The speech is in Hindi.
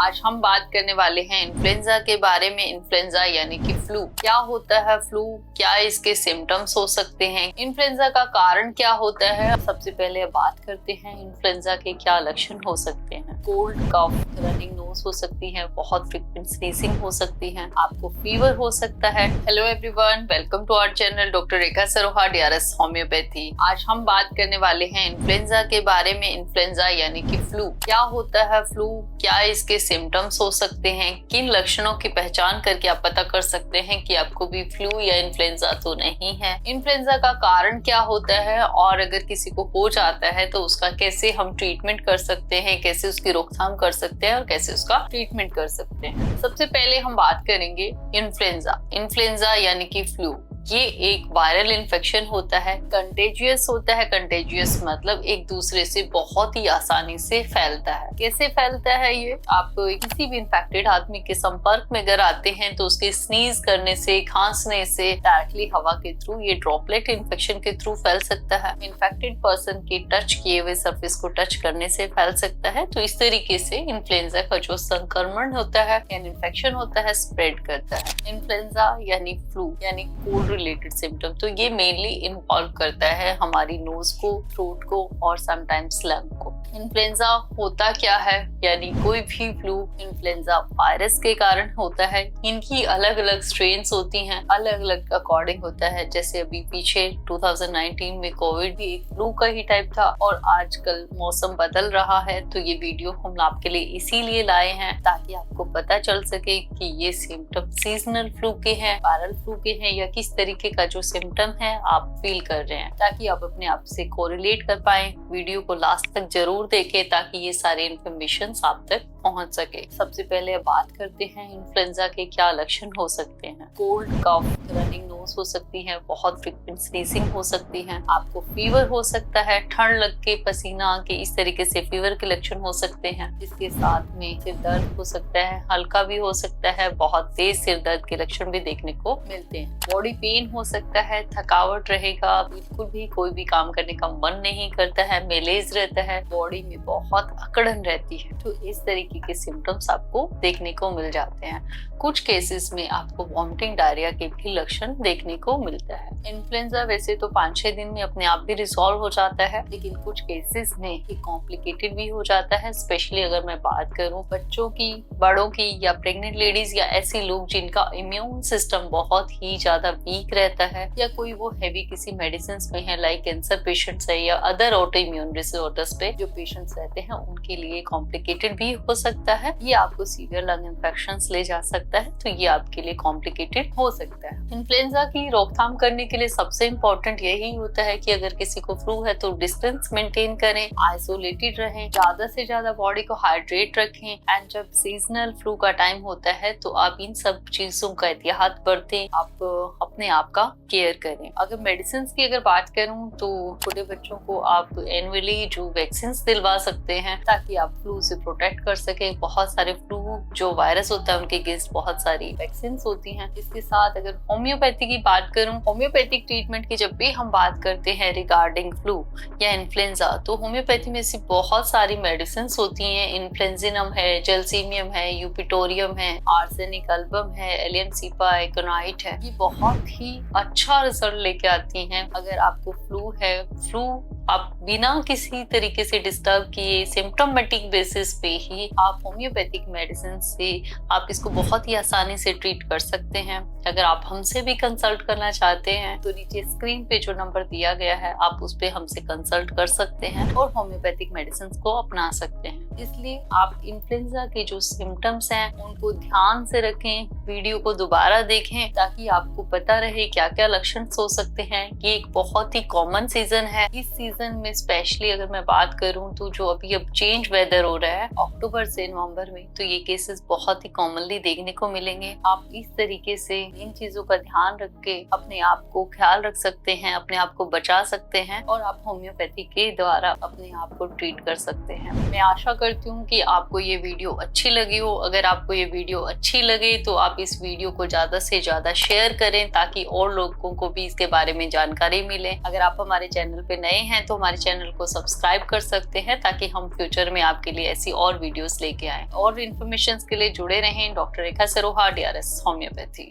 आज हम बात करने वाले हैं इन्फ्लुएंजा के बारे में। इन्फ्लुएंजा यानी कि फ्लू क्या होता है, फ्लू क्या इसके सिम्टम्स हो सकते हैं, इन्फ्लुएंजा का कारण क्या होता है। सबसे पहले बात करते हैं इन्फ्लुएंजा के क्या लक्षण हो सकते हैं। कोल्ड, कफ, रनिंग नोज हो सकती है, बहुत फ्रीक्वेंट स्नीजिंग हो सकती है, आपको फीवर हो सकता है। Hello everyone, welcome to our channel doctor Rekha Saroha DRS homeopathy. आज हम बात करने वाले हैं इन्फ्लुएंजा के बारे में। इन्फ्लुएंजा यानी कि फ्लू क्या होता है, फ्लू क्या इसके सिम्टम्स हो सकते हैं, किन लक्षणों की पहचान करके आप पता कर सकते हैं कि आपको भी फ्लू या इन्फ्लुएंजा तो नहीं है। इन्फ्लुएंजा का कारण क्या होता है और अगर किसी को हो जाता है तो उसका कैसे हम ट्रीटमेंट कर सकते हैं, कैसे उसकी रोकथाम कर सकते हैं और कैसे उसका ट्रीटमेंट कर सकते हैं। सबसे पहले हम बात करेंगे इन्फ्लुएंजा। इन्फ्लुएंजा यानी कि फ्लू ये एक वायरल इन्फेक्शन होता है, कंटेजियस होता है। कंटेजियस मतलब एक दूसरे से बहुत ही आसानी से फैलता है। कैसे फैलता है ये? आप किसी भी इन्फेक्टेड आदमी के संपर्क में अगर आते हैं तो उसके स्नीज करने से, खांसने से डायरेक्टली हवा के थ्रू, ये ड्रॉपलेट इन्फेक्शन के थ्रू फैल सकता है। इन्फेक्टेड पर्सन के टच किए हुए सरफेस को टच करने से फैल सकता है। तो इस तरीके से इन्फ्लुएंजा का जो संक्रमण होता है या इन्फेक्शन होता है स्प्रेड करता है। इन्फ्लुएंजा यानी फ्लू यानी कोल्ड रिलेटेड सिम्टम, तो ये मेनली इन्वॉल्व करता है हमारी नोज को, थ्रोट को और समटाइम्स लंग को। इन्फ्लुएंजा होता क्या है, यानी कोई भी फ्लू इन्फ्लुएंजा वायरस के कारण होता है। इनकी अलग अलग स्ट्रेन्स होती हैं, अलग अलग अकॉर्डिंग होता है। जैसे अभी पीछे 2019 में कोविड भी एक फ्लू का ही टाइप था और आजकल मौसम बदल रहा है। तो ये वीडियो हम आपके लिए इसीलिए लाए हैं ताकि आपको पता चल सके कि ये सिम्टम सीजनल फ्लू के हैं, वायरल फ्लू के हैं या किस तरीके का जो सिम्टम है आप फील कर रहे हैं, ताकि आप अपने आप से कोरिलेट कर पाए। वीडियो को लास्ट तक जरूर देखें ताकि ये सारे इन्फॉर्मेशन आप तक पहुंच सके। सबसे पहले बात करते हैं इन्फ्लुएंजा के क्या लक्षण हो सकते हैं। कोल्ड, कफ, रनिंग नोज हो सकती है, बहुत फ्रीक्वेंट स्नीजिंग हो सकती है, आपको फीवर हो सकता है, ठंड लग के, पसीना आके, इस तरीके से फीवर के लक्षण हो सकते हैं। इसके साथ में सिर दर्द हो सकता है, हल्का भी हो सकता है, बहुत तेज सिर दर्द के लक्षण भी देखने को मिलते हैं। बॉडी पेन हो सकता है, थकावट रहेगा, बिल्कुल भी कोई भी काम करने का मन नहीं करता है, मेलेज रहता है, बॉडी में बहुत अकड़न रहती है। तो इस तरीके के सिम्टम्स आपको देखने को मिल जाते हैं। कुछ केसेस में आपको वॉमिटिंग, डायरिया के भी लक्षण देखने को मिलता है। इन्फ्लुएंजा वैसे तो 5-6 दिन में अपने आप भी रिजॉल्व हो जाता है, लेकिन कुछ केसेस में ये कॉम्प्लिकेटेड भी हो जाता है। स्पेशली अगर मैं बात करूं बच्चों की, बड़ों की या प्रेग्नेंट लेडीज या ऐसे लोग जिनका इम्यून सिस्टम बहुत ही ज्यादा वीक रहता है या कोई वो हैवी किसी मेडिसिन में है, लाइक कैंसर पेशेंट्स है या अदर ऑटो इम्यून डिसऑर्डर्स पे जो पेशेंट्स रहते हैं, उनके लिए कॉम्प्लिकेटेड भी हो सकता है। ये आपको सीवियर लंग इन्फेक्शंस ले जा सकता है, तो ये आपके लिए कॉम्प्लिकेटेड हो सकता है। इन्फ्लुएंजा की रोकथाम करने के लिए सबसे इम्पोर्टेंट यही होता है कि अगर किसी को फ्लू है तो डिस्टेंस मेंटेन करें, आइसोलेटेड रहें, ज्यादा से ज्यादा बॉडी को हाइड्रेट रखें। एंड जब सीजनल फ्लू का टाइम होता है तो आप इन सब चीजों का एहतियात बरतें, आप अपने आप का केयर करें। अगर मेडिसिन की अगर बात करूं तो छोटे बच्चों को आप एनुअली जो वैक्सीन दिलवा सकते हैं ताकि आप फ्लू से प्रोटेक्ट कर सके। बहुत सारे फ्लू जो वायरस होता है उनके अगेंस्ट बहुत सारी वैक्सीन होती हैं। इसके साथ अगर होम्योपैथी की बात करूं, होम्योपैथिक ट्रीटमेंट की जब भी हम बात करते हैं रिगार्डिंग फ्लू या इन्फ्लुएंजा, तो होम्योपैथी में ऐसी बहुत सारी मेडिसिन होती हैं। इन्फ्लुएंजिनम है, जेलसीमियम है, यूपिटोरियम है, आर्सेनिक अल्बम है, एलियम सीपा, एकोनाइट है। ये बहुत ही अच्छा रिजल्ट लेके आती हैं। अगर आपको फ्लू है, फ्लू आप बिना किसी तरीके से डिस्टर्ब किए सिम्टोमेटिक बेसिस पे ही आप होम्योपैथिक मेडिसिन से आप इसको बहुत ही आसानी से ट्रीट कर सकते हैं। अगर आप हमसे भी कंसल्ट करना चाहते हैं तो नीचे स्क्रीन पे जो नंबर दिया गया है आप उस पे हमसे कंसल्ट कर सकते हैं और होम्योपैथिक मेडिसिन को अपना सकते हैं। इसलिए आप इन्फ्लुएंजा के जो सिम्टम्स हैं उनको ध्यान से रखें, वीडियो को दोबारा देखें ताकि आपको पता रहे क्या क्या लक्षण हो सकते हैं। ये एक बहुत ही कॉमन सीजन है। इस सीजन में स्पेशली अगर मैं बात करूं तो जो अभी अब चेंज वेदर हो रहा है अक्टूबर से नवंबर में, तो ये केसेस बहुत ही कॉमनली देखने को मिलेंगे। आप इस तरीके से इन चीजों का ध्यान रख के अपने आप को ख्याल रख सकते हैं, अपने आप को बचा सकते हैं और आप होम्योपैथी के द्वारा अपने आप को ट्रीट कर सकते हैं। मैं आशा करती हूँ कि आपको ये वीडियो अच्छी लगी हो। अगर आपको ये वीडियो अच्छी लगे तो आप इस वीडियो को ज्यादा से ज्यादा शेयर करें ताकि और लोगों को भी इसके बारे में जानकारी मिले। अगर आप हमारे चैनल पे नए हैं तो हमारे चैनल को सब्सक्राइब कर सकते हैं ताकि हम फ्यूचर में आपके लिए ऐसी और वीडियोस लेके आए। और इन्फॉर्मेशन के लिए जुड़े रहें। Doctor Rekha Saroha, DRS homeopathy.